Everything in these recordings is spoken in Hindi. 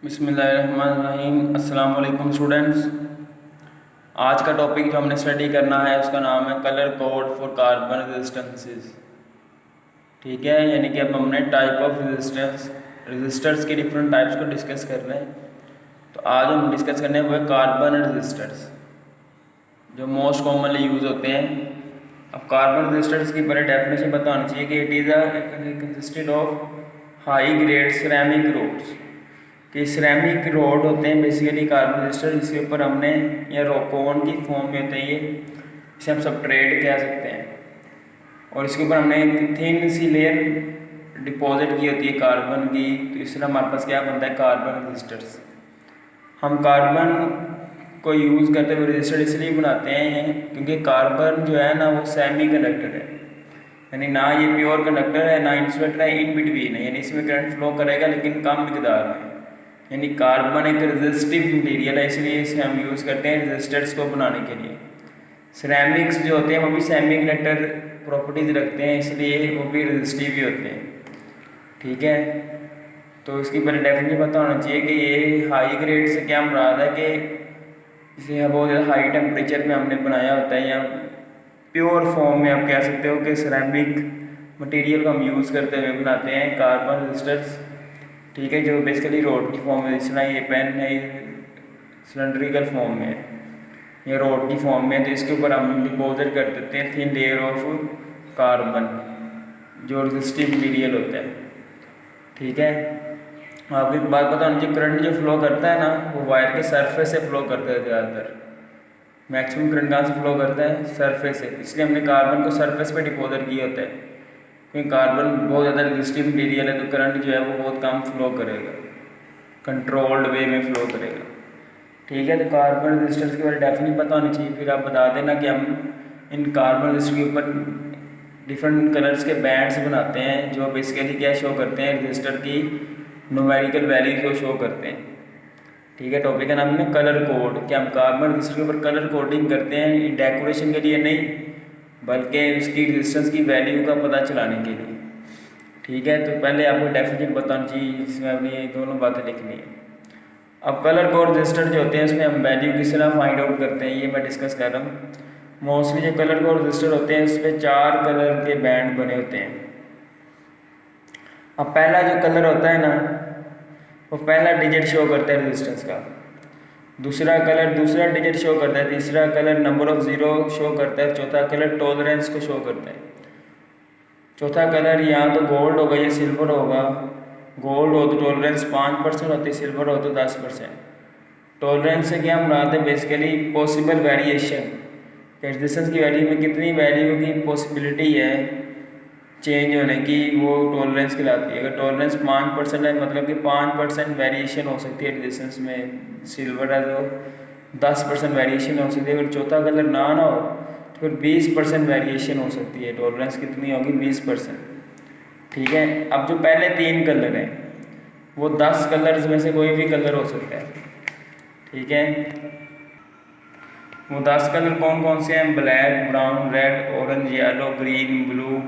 बिस्मिल्लाहिर्रहमानिर्रहीम। अस्सलाम वालेकुम स्टूडेंट्स। आज का टॉपिक जो हमने स्टडी करना है उसका नाम है colour code for carbon resistances. ठीक है, यानी कि अब हमने टाइप ऑफ रेजिस्टर्स के डिफरेंट टाइप्स को डिस्कस कर रहे हैं। तो आज हम डिस्कस करने वो है कार्बन रेजिस्टर्स जो मोस्ट कॉमनली यूज़ होते हैं। अब कार्बन रेजिस्टर्स की पहले डेफिनेशन बतानी चाहिए कि it is consisted of high grade ceramic rods, कि सिरेमिक रोड होते हैं बेसिकली कार्बन रेजिस्टर, जिसके ऊपर हमने या रोकोन की फॉर्म में होते हैं ये, इसे हम सबट्रेट कह सकते हैं। और इसके ऊपर हमने एक थिन सी लेयर डिपॉजिट की होती है कार्बन की, तो इससे हमारे पास क्या बनता है कार्बन रेजिस्टर्स। हम कार्बन को यूज़ करते हुए रजिस्टर इसलिए बनाते हैं क्योंकि कार्बन जो है ना वो सेमी कंडक्टर है, यानी ना ये प्योर कंडक्टर है ना इंसुलेटर है, इन बिटवीन है, यानी इसमें करंट फ्लो करेगा लेकिन कम मिकदार में। यानी कार्बन एक रेजिस्टिव मटीरियल है, इसलिए इसे हम यूज़ करते हैं रेजिस्टर्स को बनाने के लिए। सिरेमिक्स जो होते हैं वो भी सेमी कंडक्टर प्रॉपर्टीज रखते हैं, इसलिए वो भी रेजिस्टिव ही होते हैं। ठीक है, तो इसकी पहले डेफिनेशन पता होना चाहिए कि ये हाई ग्रेड से क्या मुराद है कि इसे बहुत ज़्यादा हाई टेम्परेचर में हमने बनाया होता है, या प्योर फॉर्म में आप कह सकते हो कि सिरेमिक मटेरियल को हम यूज़ करते हुए बनाते हैं कार्बन रेजिस्टर्स। ठीक है, जो बेसिकली रोड की फॉर्म में, जिस तरह ये पेन है सिलेंड्रिकल फॉर्म में या रोड की फॉर्म में, तो इसके ऊपर हम डिपोजिट कर देते हैं थिन लेयर ऑफ कार्बन जो रेजिस्टिव मटीरियल होता है। ठीक है, आपको एक बात पता होनी चाहिए, करंट जो फ्लो करता है ना वो वायर के सरफेस से फ्लो करता है। ज़्यादातर मैक्सिमम करंट कहाँ से फ्लो करता है, सरफेस से, इसलिए हमने कार्बन को सरफेस पे डिपोजिट किया होता है। क्योंकि कार्बन बहुत ज़्यादा रेजिस्टिव मटीरियल है, तो करंट जो है वो बहुत कम फ्लो करेगा, कंट्रोल्ड वे में फ्लो करेगा। ठीक है, तो कार्बन रेजिस्टर्स के बारे में डेफिनेशन पता होनी चाहिए। फिर आप बता देना कि हम इन कार्बन रेजिस्टर के ऊपर डिफरेंट कलर्स के बैंड्स बनाते हैं जो बेसिकली क्या शो करते हैं, रेजिस्टर की न्यूमेरिकल वैल्यूज को शो करते हैं। ठीक है, टॉपिक का नाम है कलर कोड, कि हम कार्बन रेजिस्टर के ऊपर कलर कोडिंग करते हैं डेकोरेशन के लिए नहीं, बल्कि उसकी रेजिस्टेंस की वैल्यू का पता चलाने के लिए। ठीक है, तो पहले आपको डेफिनेशन बतानी चाहिए जिसमें आपने ये दोनों बातें लिखनी है। अब कलर कोड रजिस्टर जो होते हैं उसमें हम वैल्यू किस तरह फाइंड आउट करते हैं ये मैं डिस्कस कर रहा हूँ। मोस्टली जो कलर कोड रजिस्टर होते हैं उस पर 4 कलर के बैंड बने होते हैं। अब पहला जो कलर होता है ना वो पहला डिजिट शो करता है रेजिस्टेंस का, दूसरा कलर दूसरा डिजिट शो करता है, तीसरा colour number of zero show करता है, चौथा कलर टॉलरेंस को शो करता है। चौथा कलर या तो गोल्ड होगा या सिल्वर होगा। गोल्ड हो तो टॉलरेंस 5% होती है, सिल्वर हो तो 10%। टॉलरेंस से क्या मुराद है, बेसिकली पॉसिबल वेरिएशन, रेजिस्टेंस की वैल्यू में कितनी वैल्यू की पॉसिबिलिटी है चेंज होने की, वो टॉलरेंस कहलाती है। अगर टॉलरेंस 5% है मतलब कि 5% वेरिएशन हो सकती है रेजिस्टेंस में। सिल्वर है तो 10% वेरिएशन हो सकती है। अगर चौथा कलर ना हो तो फिर 20% वेरिएशन हो सकती है। टॉलरेंस कितनी होगी, 20%। ठीक है, अब जो पहले 3 कलर हैं वो 10 कलर्स में से कोई भी कलर हो सकता है। ठीक है, वो 10 कलर कौन कौन से हैं, black, brown, red, orange, yellow, green, blue,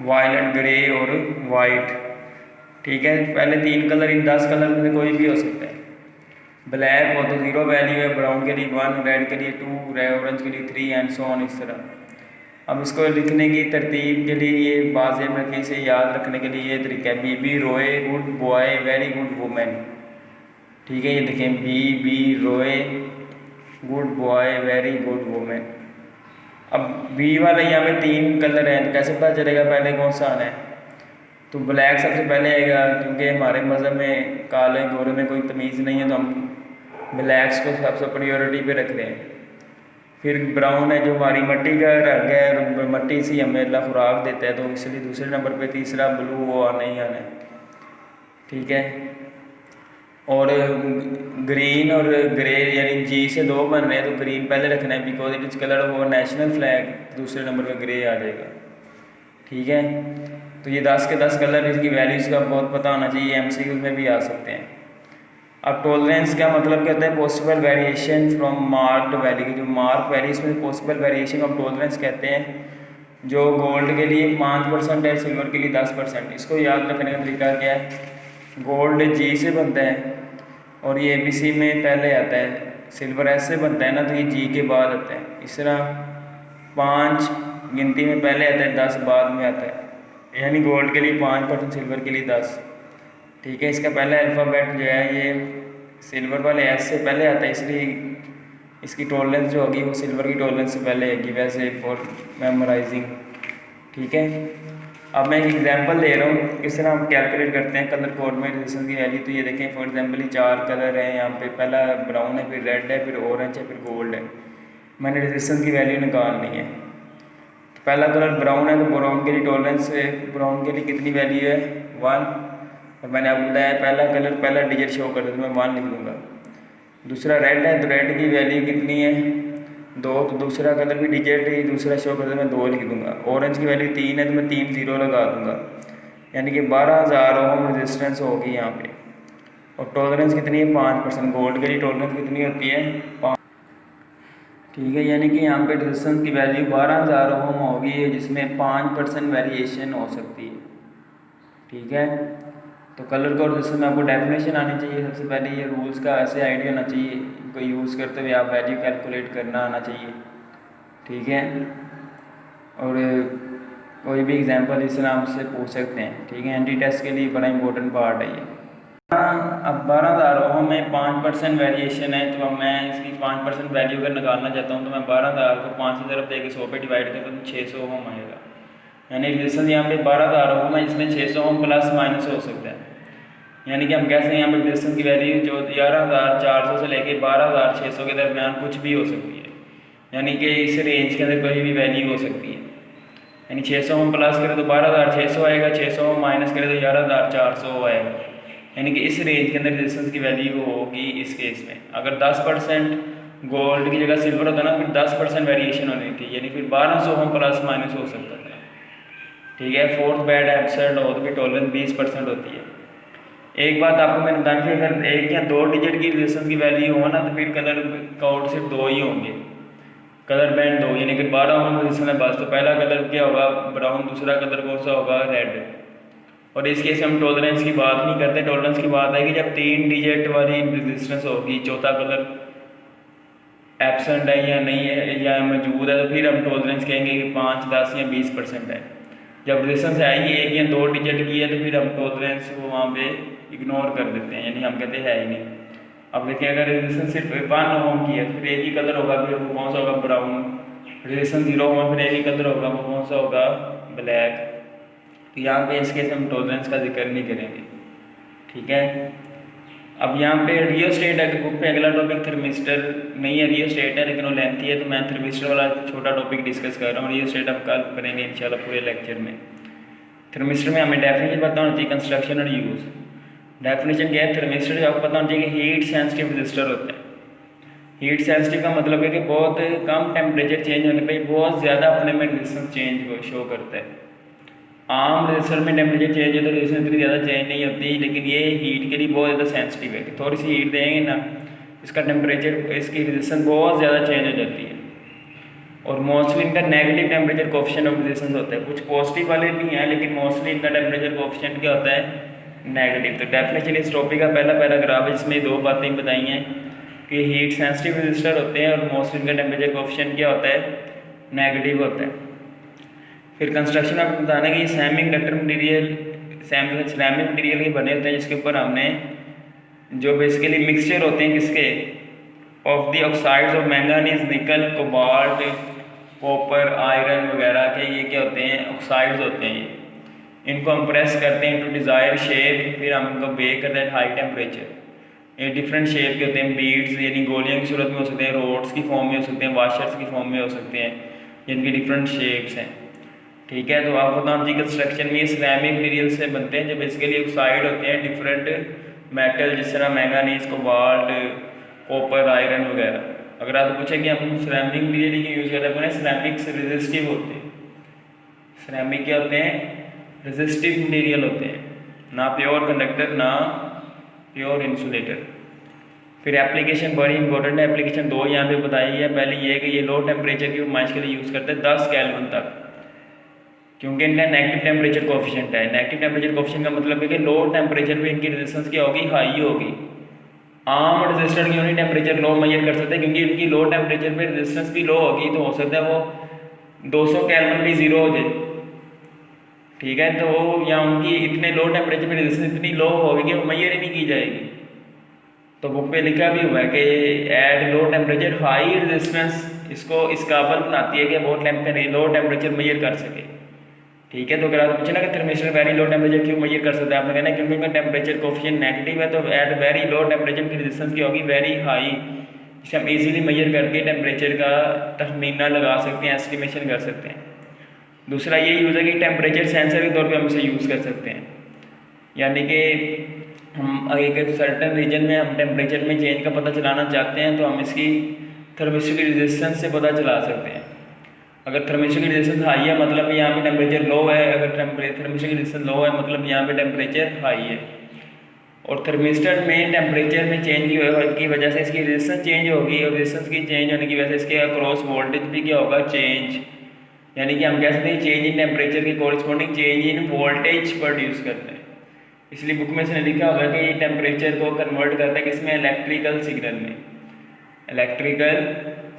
violet, grey और वाइट। ठीक है, पहले 3 कलर, इन 10 कलर में से कोई भी हो सकता है। ब्लैक हो तो 0 वैल्यू है, ब्राउन के लिए 1, रेड के लिए 2, ऑरेंज के लिए 3 एंड सो ऑन, इस तरह। अब इसको लिखने की तरतीब के लिए ये बाज़ेब रखें, इसे याद रखने के लिए ये तरीका है, बी रोए good boy very good women. ठीक है, ये देखें, बी रोए good boy very good women. अब बी वाले यहाँ पे 3 कलर हैं, तो कैसे पता चलेगा पहले कौन सा आना है, तो ब्लैक सबसे पहले आएगा, क्योंकि हमारे मज़हब में काले गोरे में कोई तमीज़ नहीं है, तो हम ब्लैक्स को सबसे प्रायोरिटी पे रख रहे हैं। फिर ब्राउन है जो हमारी मट्टी का रंग है, मट्टी से हमें अल्लाह खुराक देता है, तो इसलिए दूसरे नंबर पे। तीसरा ब्लू, वो आना ही आना है। ठीक है, और ग्रीन और ग्रे यानी जी से 2 बन रहे हैं, तो ग्रीन पहले रखना है because it is colour of national flag, दूसरे नंबर पे ग्रे आ जाएगा। ठीक है, तो ये 10 के 10 कलर, इसकी वैल्यूज़ का बहुत पता होना चाहिए, एमसीक्यूज़ में भी आ सकते हैं। अब टॉलरेंस का मतलब क्या होता है, possible variation from marked value, जो मार्क वैल्यू इसमें पॉसिबल वेरिएशन हम टॉलरेंस कहते हैं। जो गोल्ड के लिए 5% है, सिल्वर के लिए 10%। इसको याद रखने का तरीका क्या है, गोल्ड जी से बनता है, और ये ABC में पहले आता है, सिल्वर ऐसे बनता है ना तो ये G के बाद आता है। इस तरह 5 गिनती में पहले आता है, 10 बाद में आता है, यानी गोल्ड के लिए 5%, सिल्वर के लिए 10। ठीक है, इसका पहला अल्फ़ाबेट जो है ये सिल्वर वाले S से पहले आता है, इसलिए इसकी टॉलरेंस जो होगी वो सिल्वर की टॉलरेंस से पहले आएगी, वैसे फॉर मेमोराइजिंग। ठीक है, अब मैं एक एग्जांपल दे रहा हूँ किस तरह हम कैलकुलेट करते हैं कलर कोड में रेजिस्टेंस की वैल्यू। तो ये देखें, फॉर एग्जांपल ये 4 कलर हैं यहाँ पे, पहला ब्राउन है, फिर रेड है, फिर ऑरेंज है, फिर गोल्ड है। मैंने रेजिस्टेंस की वैल्यू निकालनी है। तो पहला कलर ब्राउन है, तो ब्राउन के लिए टॉलरेंस, ब्राउन के लिए कितनी वैल्यू है 1। और मैंने आपको बताया पहला कलर पहला डिजिट शो कर दे तो मैं 1 लिख दूँगा। दूसरा रेड है, तो रेड की वैल्यू कितनी है 2, तो दूसरा कलर भी डिजिट ही दूसरा शो कर दे मैं 2 लिख दूँगा। ऑरेंज की वैल्यू 3 है, तो मैं 3 0 लगा दूँगा, यानी कि 12,000 ओम रेजिस्टेंस होगी यहाँ पे। और टॉलरेंस कितनी है 5%। गोल्ड के लिए टॉलरेंस कितनी होती है 5। ठीक है, यानी कि यहाँ पे रेजिस्टेंस की वैल्यू 12,000 ओम होगी, जिसमें 5% वेरिएशन हो सकती है। ठीक है, तो कलर कोड रेजिस्टेंस में आपको डेफिनेशन आनी चाहिए सबसे पहले, ये रूल्स का ऐसे आइडिया होना चाहिए, इनको यूज़ करते हुए आप वैल्यू कैलकुलेट करना आना चाहिए। ठीक है, और कोई भी एग्जांपल इस नाम से पूछ सकते हैं। ठीक है, एंटी टेस्ट के लिए बड़ा इंपॉर्टेंट पार्ट है ये। अब 12,000 ओम में 5% वेरिएशन है, तो अब मैं इसकी 5% वैल्यू अगर निकालना चाहता हूँ तो मैं 12,000 को 5 की तरफ देकर 100 पे डिवाइड करता हूँ तो 600 ओम आएगा। यानी रेजिस्टेंस यहाँ पे 12,000 ओम है, इसमें 600 ओम प्लस माइनस हो सकता है। यानी कि हम कह सकते हैं यहाँ पे रेजिस्टेंस की वैल्यू जो 11,400 से लेके 12,600 के दरमियान कुछ भी हो सकती है, यानी कि इस रेंज के अंदर कोई भी वैल्यू हो सकती है। यानी 600 ओम प्लस करें तो 12,600 आएगा, 600 ओम माइनस करें तो 11,400 आएगा। यानी कि इस रेंज के अंदर रेजिस्टेंस की वैल्यू होगी इस केस में। अगर 10% गोल्ड की जगह सिल्वर होता ना, फिर 10% वेरिएशन होनी थी, यानी फिर 1200 ओम प्लस माइनस हो सकता था। ठीक है, फोर्थ बैड एब्सर्ड हो तो फिर टॉलरेंस 20% होती है। एक बात आपको मैंने बताई कि अगर 1 या 2 डिजिट की रेजिस्टेंस की वैल्यू हो ना, तो फिर कलर कोड सिर्फ 2 ही होंगे, कलर बैंड 2, यानी कि 12 ओम रेजिस्टेंस है बस। तो पहला कलर क्या होगा ब्राउन, दूसरा कलर कौन सा होगा रेड। और इस केस में हम टॉलरेंस की बात नहीं करते, टॉलरेंस की बात है कि जब 3 डिजिट वाली रेजिस्टेंस होगी, चौथा कलर एब्सेंट है या नहीं है या मौजूद है, तो फिर हम टॉलरेंस कहेंगे कि 5, 10 या 20% है। जब रेजिस्टेंस आएगी 1 या 2 डिजिट की है, तो फिर हम टॉलरेंस को वहाँ पे इग्नोर कर देते हैं, यानी हम कहते हैं है ही नहीं। अब देखिए, अगर रेजिस्टेंस सिर्फ 1 ओम की है तो फिर एक ही कलर होगा, फिर वो कौन सा होगा ब्राउन। रेजिस्टेंस 0 ओम फिर एक ही कलर होगा, वो कौन सा होगा ब्लैक। तो यहाँ पे इस केस हम टॉलरेंस का जिक्र नहीं करेंगे। ठीक है, अब यहाँ पे रियोस्टेट है बुक पे, अगला टॉपिक थर्मिस्टर नहीं है, रियोस्टेट है लेकिन वो लेंथी है, तो मैं थर्मिस्टर वाला छोटा टॉपिक डिस्कस कर रहा हूँ। रियोस्टेट हम कल करेंगे इंशाल्लाह पूरे लेक्चर में। थर्मिस्टर में हमें डेफिनेशन पता होना चाहिए, कंस्ट्रक्शन और यूज़। डेफिनेशन क्या है, थर्मिस्टर आपको पता होना चाहिए कि हीट सेंसिटिव रजिस्टर होता है। हीट सेंसिटिव का मतलब है कि बहुत कम टेम्परेचर चेंज होने पर बहुत ज़्यादा अपने में रेजिस्टेंस चेंज को शो करता है। आम रेजिस्टर में टेम्परेचर चेंज हो तो रेजिस्टेंस इतनी ज़्यादा चेंज नहीं होती, लेकिन ये हीट के लिए बहुत ज़्यादा सेंसिटिव है कि थोड़ी सी हीट देंगे ना, इसका टेम्परेचर, इसकी रेजिस्टेंस बहुत ज़्यादा चेंज हो जाती है। और मोस्टली इनका negative temperature coefficient of resistance होता है। कुछ पॉजिटिव वाले भी हैं, लेकिन मोस्टली इनका टेम्परेचर कोफिशिएंट क्या होता है नेगेटिव। तो डेफिनेशन इस टॉपिक का पहला पैराग्राफ है, जिसमें 2 बातें बताई हैं कि हीट सेंसिटिव रेजिस्टर होते हैं और मोस्टली इनका टेम्परेचर कोफिशिएंट क्या होता है नेगेटिव होता है। फिर कंस्ट्रक्शन आपको बताना है कि semi conductor material ceramic material के बने होते हैं, जिसके ऊपर हमने जो बेसिकली मिक्सचर होते हैं किसके of the oxides of manganese, निकल, कोबाल्ट, कॉपर, आयरन वगैरह के, ये क्या होते हैं ऑक्साइड्स होते हैं। ये इनको हम प्रेस करते हैं टू डिज़ायर शेप, फिर हम इनको बेक करते हैं हाई टेम्परेचर। ये डिफरेंट शेप के होते हैं, बीड्स यानी गोलियों की सूरत में हो सकते हैं, रोड्स की फॉर्म में हो सकते हैं, वाशर्स की फॉर्म में हो सकते हैं, जिनकी डिफरेंट शेप्स हैं। ठीक है, तो आपको बताऊँ जी कंस्ट्रक्शन में सिरेमिक मटीरियल से बनते हैं, जो बेसिकली ऑक्साइड होते हैं डिफरेंट मेटल, जिस तरह मैंगानीज, कोबाल्ट, कॉपर, आयरन वगैरह। अगर आप पूछें कि हम सिरेमिक मटीरियल की यूज़ करते हैं, सिरेमिक्स रेजिस्टिव होते हैं। सिरेमिक क्या होते हैं रेजिस्टिव मटीरियल होते हैं, ना प्योर कंडक्टर ना प्योर इंसुलेटर। फिर एप्लीकेशन बड़ी इंपॉर्टेंट है, एप्लीकेशन 2 यहाँ पे बताई है। पहले ये कि ये लो टेम्परेचर की माइंस के लिए यूज़ करते हैं 10 केल्विन तक, क्योंकि इनका नेगेटिव टेम्परेचर कोफिशिएंट है। नेगेटिव टेम्परेचर कोफिशिएंट का मतलब है कि लो टेम्परेचर पे इनकी रेजिस्टेंस क्या होगी हाई होगी। आम रेजिस्टर क्यों नहीं टेम्परेचर लो मेजर कर सकते, क्योंकि उनकी लो टेम्परेचर पे रेजिस्टेंस भी लो होगी, तो हो सकता है वो 200 केल्विन भी ज़ीरो हो जाए। ठीक है, तो या उनकी इतने लो टेम्परेचर पे रेजिस्टेंस इतनी लो होगी कि वो मेजर ही नहीं की जाएगी। तो बुक पे लिखा भी हुआ है कि at low temperature high resistance इसको इस काबल बनाती है कि वो लो टेम्परेचर मेजर कर सके। ठीक है, तो अगर आप पूछे ना कि थर्मिस्टर वेरी लो टेम्परेचर क्यों मेजर कर सकते हैं, आपने कहना है क्योंकि उनका टेम्परेचर कोफिशिएंट नेगेटिव है, तो एट वेरी लो टेम्परेचर की रेजिस्टेंस की होगी वेरी हाई, जिसे हम इजीली मेजर करके टेम्परेचर का तखमीना लगा सकते हैं, एस्टिमेशन कर सकते हैं। दूसरा ये यूज़ है कि टेम्परेचर सेंसर के तौर पे हम इसे यूज़ कर सकते हैं, यानी कि हम एक सर्टन रीजन में हम टेम्परेचर में चेंज का पता चलाना चाहते हैं, तो हम इसकी थर्मिस्टर की रेजिस्टेंस से पता चला सकते हैं। अगर थर्मिस्टर की रेजिस्टेंस हाई है मतलब यहाँ पे टेम्परेचर लो है, अगर थर्मिस्टर की रेजिस्टेंस लो है मतलब यहाँ पे टेम्परेचर हाई है। और थर्मिस्टर में टेम्परेचर में चेंज की वजह से इसकी रेजिस्टेंस चेंज होगी, और रेजिस्टेंस की चेंज होने की वजह से इसके अक्रॉस वोल्टेज भी क्या होगा, चेंज, यानी कि हम कह सकते हैं चेंज इन टेम्परेचर के corresponding change in voltage produce करते हैं। इसलिए बुक में इसने लिखा होगा कि ये टेम्परेचर को कन्वर्ट करता है किसमें, इलेक्ट्रिकल सिग्नल में, इलेक्ट्रिकल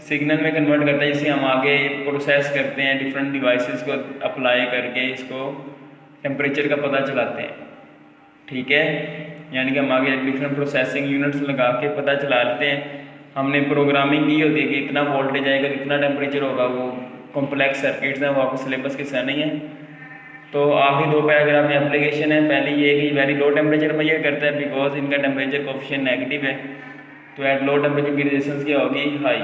सिग्नल में कन्वर्ट करता है, जिसे हम आगे प्रोसेस करते हैं, डिफरेंट डिवाइसेस को अप्लाई करके इसको टेम्परेचर का पता चलाते हैं। ठीक है, यानी कि हम आगे डिफरेंट प्रोसेसिंग यूनिट्स लगा के पता चला लेते हैं। हमने प्रोग्रामिंग की होती है कि इतना वोल्टेज आएगा, इतना टेम्परेचर होगा, वो कॉम्प्लेक्स सर्किट्स हैं, वो आपको सिलेबस के हिस्सा नहीं है। तो आखिरी दो पैराग्राफ में एप्लीकेशन है। पहली ये कि वेरी लो टेम्परेचर मेजर करता है बिकॉज इनका टेम्परेचर कोफिशिएंट नेगेटिव है, तो एट लो टेम्परेचर की रेजिस्टेंस क्या होगी, हाई।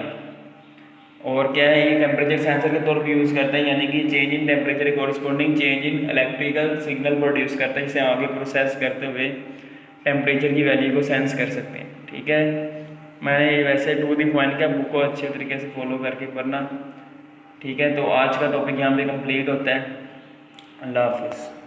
और क्या है, ये टेम्परेचर सेंसर के तौर पे यूज़ करता है, यानी कि चेंज इन टेम्परेचर के corresponding change in electrical signal produce करता है, जिसे आगे प्रोसेस करते हुए टेम्परेचर की वैल्यू को सेंस कर सकते हैं। ठीक है, मैंने वैसे टू दी पॉइंट का बुक को अच्छे तरीके से फॉलो करके पढ़ना। ठीक है, तो आज का टॉपिक यहाँ पे कंप्लीट होता है। अल्लाह हाफिज़।